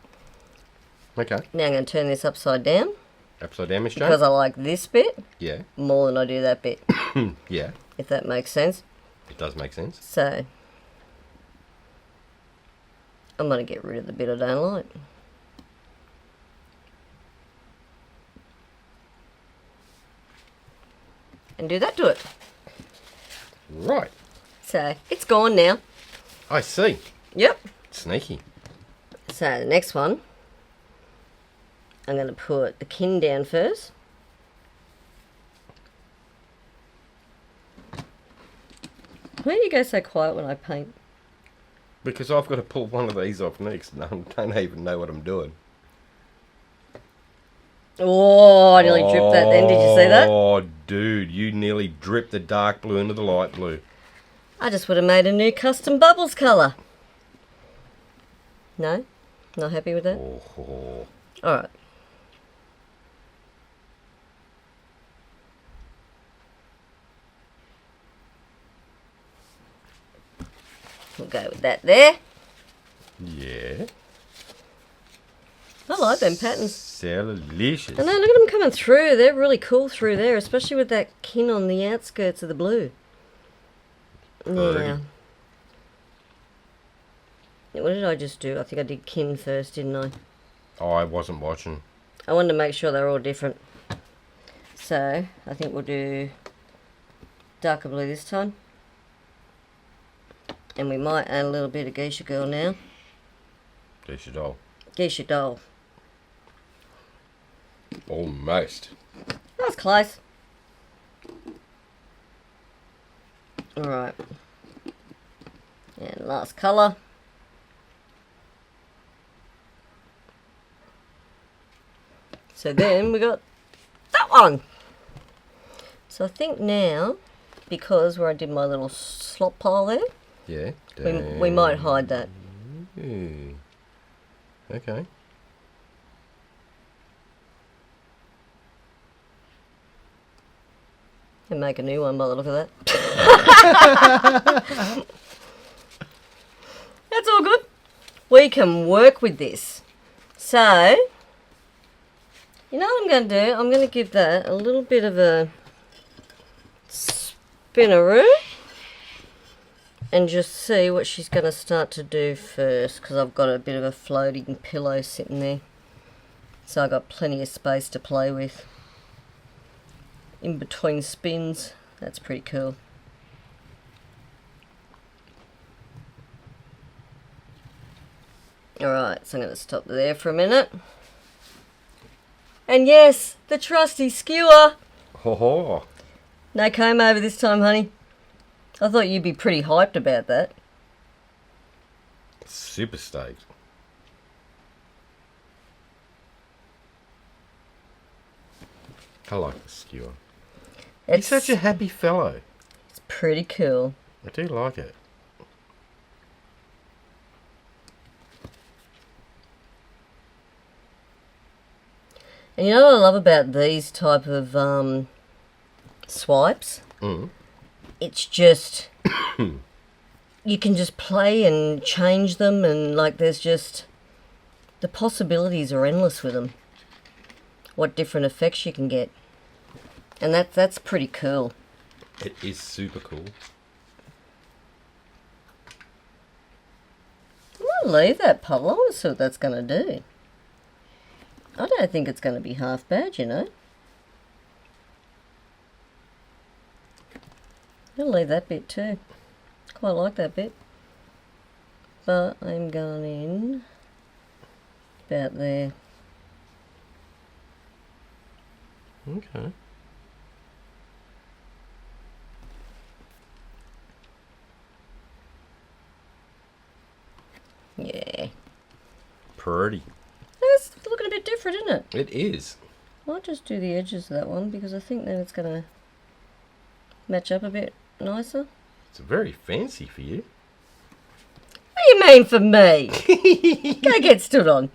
Speaker 1: Okay.
Speaker 2: Now I'm going to turn this upside down.
Speaker 1: Upside down, Miss Jane?
Speaker 2: Because I like this bit
Speaker 1: Yeah.
Speaker 2: more than I do that bit.
Speaker 1: Yeah.
Speaker 2: If that makes sense.
Speaker 1: It does make sense.
Speaker 2: So I'm going to get rid of the bit I don't like. And do that to it.
Speaker 1: Right.
Speaker 2: So it's gone now.
Speaker 1: I see.
Speaker 2: Yep.
Speaker 1: Sneaky.
Speaker 2: So the next one, I'm going to put the kin down first. Why do you go so quiet when I paint?
Speaker 1: Because I've got to pull one of these off next and I don't even know what I'm doing.
Speaker 2: Oh, I nearly dripped that then. Did you see that?
Speaker 1: Oh, dude, you nearly dripped the dark blue into the light blue.
Speaker 2: I just would have made a new custom bubbles colour. No? Not happy with that?
Speaker 1: Oh.
Speaker 2: Alright. We'll go with that there.
Speaker 1: Yeah.
Speaker 2: I like them patterns.
Speaker 1: Delicious.
Speaker 2: I know, look at them coming through. They're really cool through there, especially with that kin on the outskirts of the blue. Yeah. What did I just do? I think I did kin first, didn't I?
Speaker 1: Oh, I wasn't watching.
Speaker 2: I wanted to make sure they're all different. So, I think we'll do darker blue this time. And we might add a little bit of Geisha Girl now.
Speaker 1: Geisha doll.
Speaker 2: Geisha Doll.
Speaker 1: Almost.
Speaker 2: That was close. Alright. And last colour. So then we got that one. So I think now, because where I did my little slop pile there,
Speaker 1: Yeah.
Speaker 2: we might hide that.
Speaker 1: Ooh. Okay.
Speaker 2: And make a new one by the look of that. That's all good. We can work with this. So, you know what I'm going to do? I'm going to give that a little bit of a spinneroo. And just see what she's going to start to do first. Because I've got a bit of a floating pillow sitting there. So I've got plenty of space to play with. In between spins. That's pretty cool. Alright, so I'm going to stop there for a minute. And yes, the trusty skewer.
Speaker 1: Ho ho.
Speaker 2: No comb over this time, honey. I thought you'd be pretty hyped about that.
Speaker 1: Super stoked. I like the skewer. He's such a happy fellow.
Speaker 2: It's pretty cool.
Speaker 1: I do like it.
Speaker 2: And you know what I love about these type of swipes?
Speaker 1: Mm.
Speaker 2: It's just... you can just play and change them, and like there's just... the possibilities are endless with them. What different effects you can get. And that's pretty cool.
Speaker 1: It is super cool.
Speaker 2: I'm going to leave that puddle. I want to see what that's going to do. I don't think it's going to be half bad, you know. I'll leave that bit too. Quite like that bit. But I'm going in about there.
Speaker 1: Okay.
Speaker 2: Yeah.
Speaker 1: Pretty.
Speaker 2: That's looking a bit different, isn't it?
Speaker 1: It is.
Speaker 2: I'll just do the edges of that one because I think then it's going to match up a bit nicer.
Speaker 1: It's very fancy for you.
Speaker 2: What do you mean for me? Go get stood on.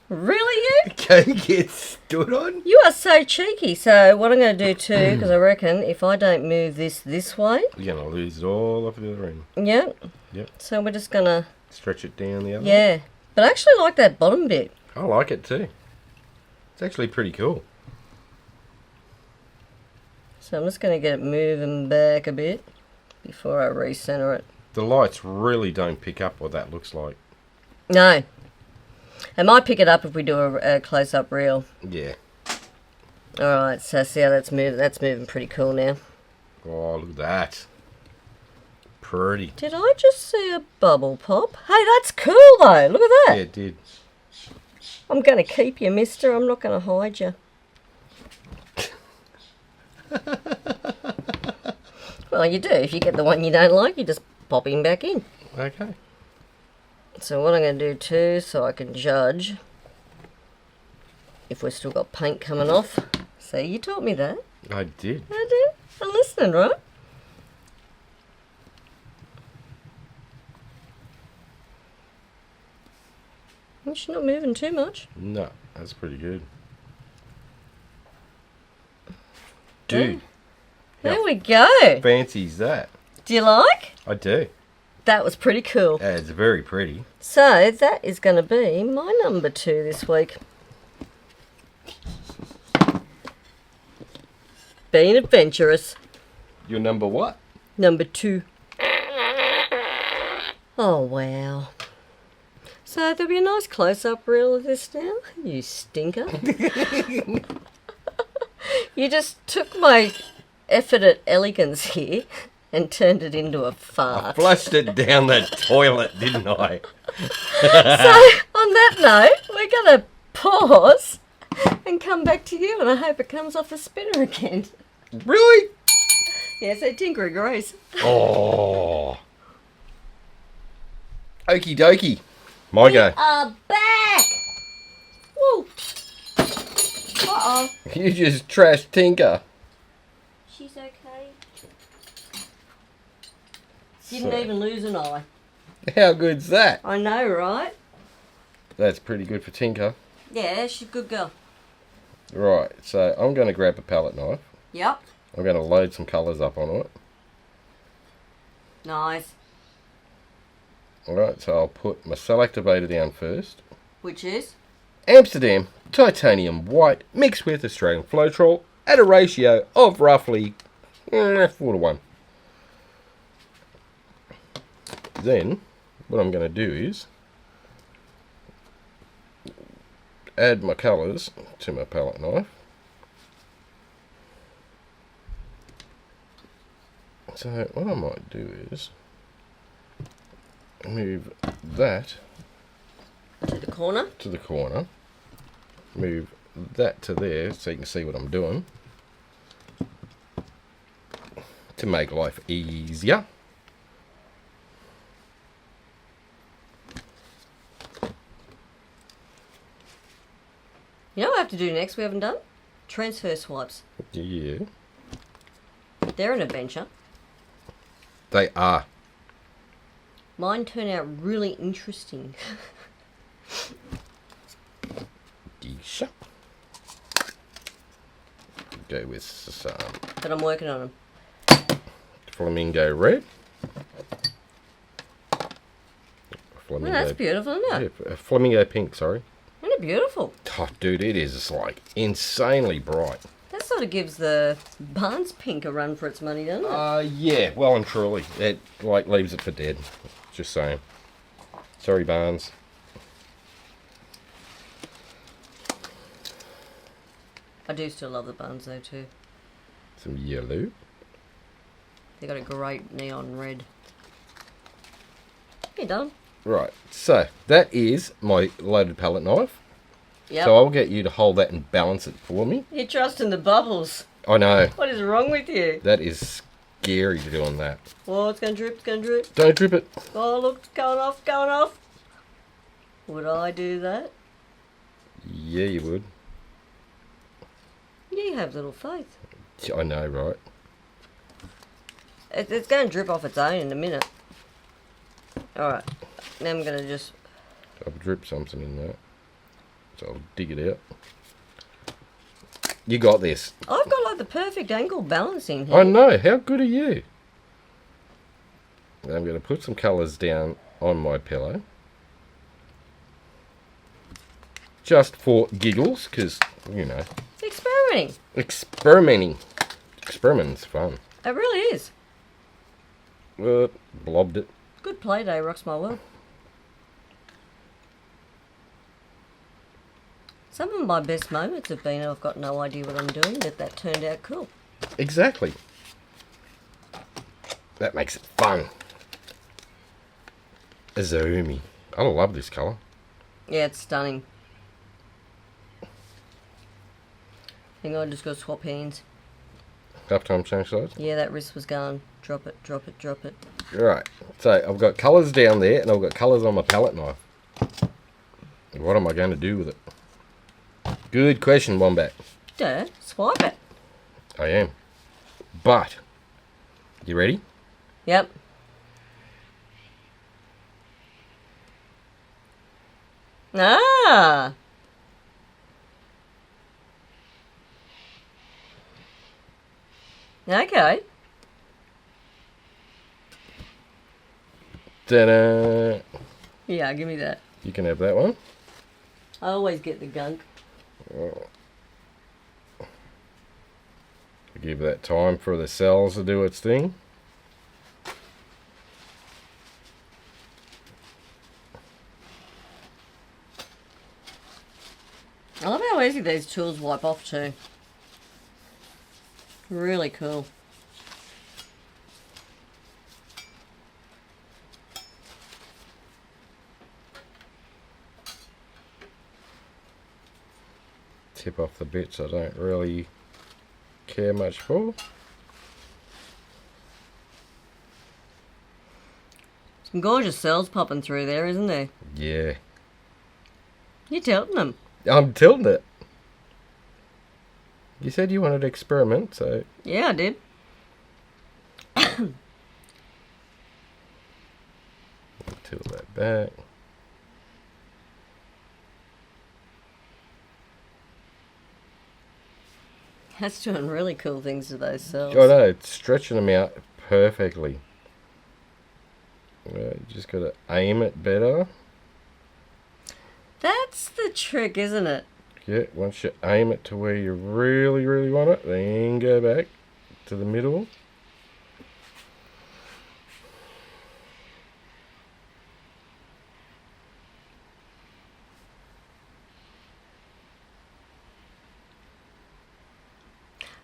Speaker 2: Really, you?
Speaker 1: Go get stood on?
Speaker 2: You are so cheeky. So what I'm going to do too, because I reckon if I don't move this way...
Speaker 1: You're going to lose it all off the other end.
Speaker 2: Yep.
Speaker 1: Yep.
Speaker 2: So we're just going to...
Speaker 1: Stretch it down the other
Speaker 2: Yeah. But I actually like that bottom bit.
Speaker 1: I like it too. It's actually pretty cool.
Speaker 2: So I'm just going to get it moving back a bit before I recenter it.
Speaker 1: The lights really don't pick up what that looks like.
Speaker 2: No. It might pick it up if we do a close-up reel.
Speaker 1: Yeah.
Speaker 2: Alright, so see how that's moving? That's moving pretty cool now.
Speaker 1: Oh, look at that. Pretty.
Speaker 2: Did I just see a bubble pop? Hey, that's cool though. Look at that.
Speaker 1: Yeah, it did.
Speaker 2: I'm going to keep you, mister. I'm not going to hide you. Well, you do. If you get the one you don't like, you just pop him back in.
Speaker 1: Okay.
Speaker 2: So what I'm going to do too, so I can judge if we've still got paint coming off. See, you taught me that.
Speaker 1: I did.
Speaker 2: I did. I'm listening, right? Well, she's not moving too much.
Speaker 1: No, that's pretty good. Dude.
Speaker 2: There
Speaker 1: how
Speaker 2: we go.
Speaker 1: fancy's that?
Speaker 2: Do you like?
Speaker 1: I do.
Speaker 2: That was pretty cool.
Speaker 1: Yeah, it's very pretty.
Speaker 2: So that is going to be my number 2 this week. Being adventurous.
Speaker 1: Your number what?
Speaker 2: Number 2. Oh, wow. So there'll be a nice close-up reel of this now. You stinker. You just took my effort at elegance here and turned it into a
Speaker 1: I
Speaker 2: fart.
Speaker 1: flushed it down the toilet, didn't I?
Speaker 2: So, on that note, we're going to pause and come back to you, and I hope it comes off the spinner again.
Speaker 1: Really?
Speaker 2: Yeah, so tinker agrees.
Speaker 1: Oh. Okie dokie. My go.
Speaker 2: Are back! Woo! Uh-oh.
Speaker 1: You just trashed Tinker.
Speaker 2: She's okay. Didn't even lose an eye.
Speaker 1: How good's that?
Speaker 2: I know, right?
Speaker 1: That's pretty good for Tinker.
Speaker 2: Yeah, she's a good girl.
Speaker 1: Right, so I'm going to grab a palette knife.
Speaker 2: Yep.
Speaker 1: I'm going to load some colours up on it.
Speaker 2: Nice.
Speaker 1: Alright, so I'll put my selector down first.
Speaker 2: Which is?
Speaker 1: Amsterdam Titanium White mixed with Australian Floetrol at a ratio of roughly 4:1. Then, what I'm going to do is add my colours to my palette knife.
Speaker 3: So what I might do is move that
Speaker 2: To the corner.
Speaker 3: to the corner, move that to there so you can see what I'm doing to make life easier.
Speaker 2: You know what I have to do next we haven't done? Transfer swipes.
Speaker 3: Yeah,
Speaker 2: They're an adventure.
Speaker 3: they are.
Speaker 2: Mine turn out really interesting.
Speaker 3: Geisha. Go with some
Speaker 2: But I'm working on them.
Speaker 3: flamingo red.
Speaker 2: Well, that's beautiful, isn't it?
Speaker 3: Yeah, flamingo pink, sorry.
Speaker 2: Isn't it beautiful?
Speaker 3: Oh, dude, it is like insanely bright.
Speaker 2: That sort of gives the Barnes pink a run for its money, doesn't it?
Speaker 3: Yeah, well and truly. It like leaves it for dead. Just saying. Sorry, Barnes.
Speaker 2: I do still love the Barnes though too.
Speaker 3: Some yellow.
Speaker 2: They got a great neon red. You done?
Speaker 3: Right, so that is my loaded palette knife.
Speaker 2: Yep.
Speaker 3: So I'll get you to hold that and balance it for me.
Speaker 2: You're trusting the bubbles.
Speaker 3: I know.
Speaker 2: What is wrong with you?
Speaker 3: That is scary to do on that.
Speaker 2: Oh, it's going to drip, it's going to drip.
Speaker 3: Don't drip it.
Speaker 2: Oh, look, it's going off, going off. Would I do that?
Speaker 3: Yeah, you would.
Speaker 2: You have little faith.
Speaker 3: I know, right?
Speaker 2: It's going to drip off its own in a minute. Alright, now I'm going to just...
Speaker 3: I'll drip something in that. So I'll dig it out. You got this.
Speaker 2: I've got like the perfect angle balancing here.
Speaker 3: I know. How good are you? Now I'm going to put some colours down on my pillow. Just for giggles, because, you know.
Speaker 2: Experimenting.
Speaker 3: Experimenting. Experimenting's fun.
Speaker 2: It really is.
Speaker 3: Blobbed it.
Speaker 2: Good play day, rocks my world. Some of my best moments have been I've got no idea what I'm doing, but that turned out cool.
Speaker 3: Exactly. That makes it fun. Azumi. I love this colour.
Speaker 2: Yeah, it's stunning. Hang on, I just got to swap hands.
Speaker 3: Half time change sides.
Speaker 2: Yeah, that wrist was gone. Drop it, drop it, drop it.
Speaker 3: Right. So I've got colours down there and I've got colours on my palette knife. What am I going to do with it? Good question, Wombat.
Speaker 2: Duh, swipe it.
Speaker 3: I am. But, you ready?
Speaker 2: Yep. Ah! Okay.
Speaker 3: Ta-da!
Speaker 2: Yeah, give me that.
Speaker 3: You can have that one.
Speaker 2: I always get the gunk.
Speaker 3: Give that time for the cells to do its thing.
Speaker 2: I love how easy these tools wipe off too. Really cool.
Speaker 3: Tip off the bits I don't really care much for.
Speaker 2: Some gorgeous cells popping through there, isn't there?
Speaker 3: Yeah.
Speaker 2: You're tilting them.
Speaker 3: I'm tilting it. You said you wanted to experiment, so...
Speaker 2: Yeah, I did.
Speaker 3: Tilt that back.
Speaker 2: That's doing really cool things to those cells.
Speaker 3: I know, it's stretching them out perfectly. You just got to aim it better.
Speaker 2: That's the trick, isn't it?
Speaker 3: Yeah, once you aim it to where you really, really want it, then go back to the middle.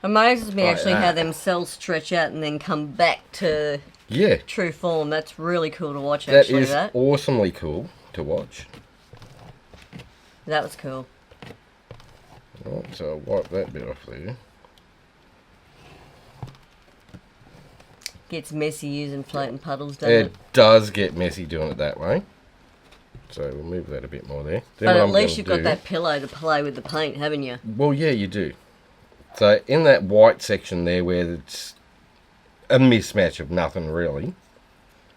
Speaker 2: Amazes me actually
Speaker 3: that.
Speaker 2: how them cells stretch out and then come back to
Speaker 3: Yeah.
Speaker 2: true form. That's really cool to watch,
Speaker 3: That
Speaker 2: actually.
Speaker 3: is awesomely cool to watch.
Speaker 2: That was cool.
Speaker 3: Right, so I'll wipe that bit off there.
Speaker 2: Gets messy using floating puddles, doesn't it?
Speaker 3: It does get messy doing it that way. So we'll move that a bit more there. Then
Speaker 2: But
Speaker 3: what
Speaker 2: at
Speaker 3: I'm
Speaker 2: least
Speaker 3: gonna
Speaker 2: you've got
Speaker 3: do-
Speaker 2: that pillow to play with the paint, haven't you?
Speaker 3: Well, yeah, you do. So in that white section there where it's a mismatch of nothing really,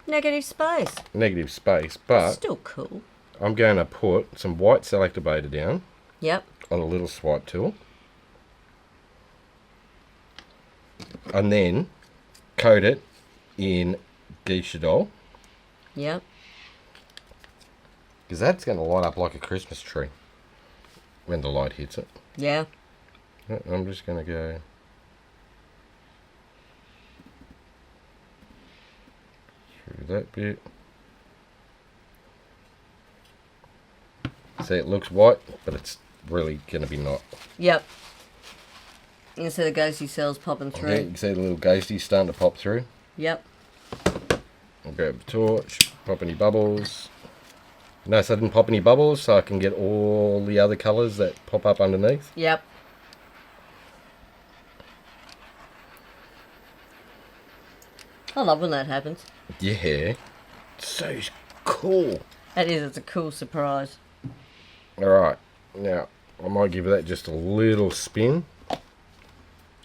Speaker 2: Negative space.
Speaker 3: negative space, but
Speaker 2: Still cool.
Speaker 3: I'm going to put some white selector beta down
Speaker 2: Yep.
Speaker 3: on a little swipe tool. And then coat it in Dichadol,
Speaker 2: Yep.
Speaker 3: because that's going to light up like a Christmas tree when the light hits it.
Speaker 2: Yeah.
Speaker 3: I'm just going to go through that bit. See, it looks white, but it's really going to be not.
Speaker 2: Yep. Instead of ghosty cells popping
Speaker 3: Yeah, you
Speaker 2: through.
Speaker 3: can see the little ghosties starting to pop through.
Speaker 2: Yep.
Speaker 3: I'll grab the torch, pop any bubbles. Notice I didn't pop any bubbles, so I can get all the other colours that pop up underneath.
Speaker 2: Yep. I love when that happens.
Speaker 3: Yeah, so cool.
Speaker 2: That is, it's a cool surprise.
Speaker 3: Alright, now I might give that just a little spin.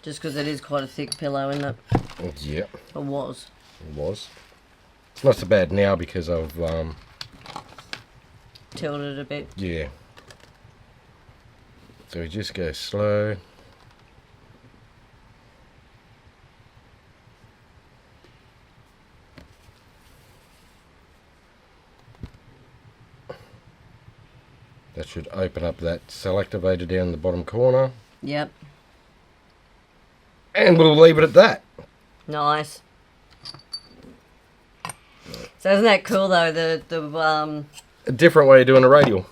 Speaker 2: Just because it is quite a thick pillow, isn't it?
Speaker 3: Yeah,
Speaker 2: Or was.
Speaker 3: it was. It's not so bad now because I've,
Speaker 2: Tilted a bit.
Speaker 3: yeah. So we just go slow. That should open up that cell activator down the bottom corner.
Speaker 2: Yep.
Speaker 3: And we'll leave it at that.
Speaker 2: Nice. So isn't that cool though? The
Speaker 3: A different way of doing a radial.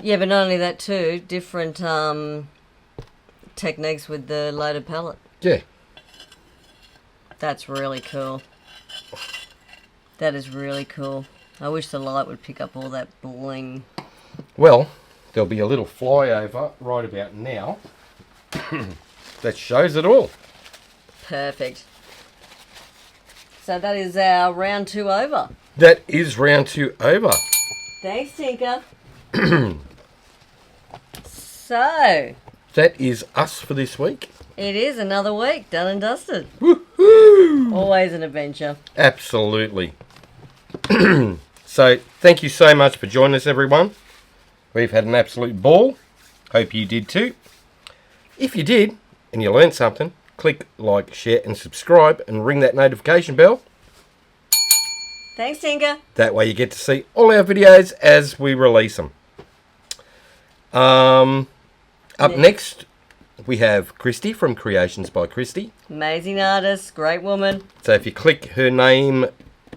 Speaker 2: yeah, but not only that too. Different techniques with the loaded palette.
Speaker 3: Yeah.
Speaker 2: That's really cool. That is really cool. I wish the light would pick up all that bling.
Speaker 3: Well, there'll be a little flyover right about now that shows it all.
Speaker 2: Perfect. So that is our round 2 over.
Speaker 3: That is round 2 over.
Speaker 2: Thanks, Tinker. So,
Speaker 3: That is us for this week.
Speaker 2: it is another week, done and dusted.
Speaker 3: Woohoo!
Speaker 2: Always an adventure.
Speaker 3: Absolutely. So, thank you so much for joining us, everyone. We've had an absolute ball. Hope you did too. If you did, and you learned something, click like, share, and subscribe, and ring that notification bell.
Speaker 2: Thanks, Tinker.
Speaker 3: That way you get to see all our videos as we release them. Up next, we have Kristey from Kreations by Kristey.
Speaker 2: Amazing artist, great woman.
Speaker 3: So if you click her name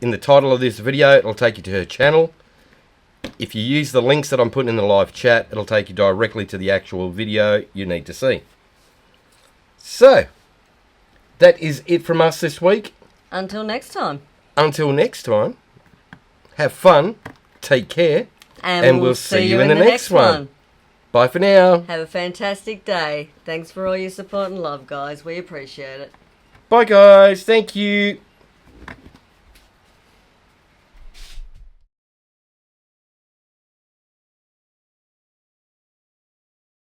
Speaker 3: in the title of this video, it'll take you to her channel. If you use the links that I'm putting in the live chat, it'll take you directly to the actual video you need to see. So, that is it from us this week.
Speaker 2: Until next time.
Speaker 3: Until next time, have fun, take care,
Speaker 2: And
Speaker 3: we'll see you in the next one. Bye for now.
Speaker 2: Have a fantastic day. Thanks for all your support and love, guys. We appreciate it.
Speaker 3: Bye guys, thank you.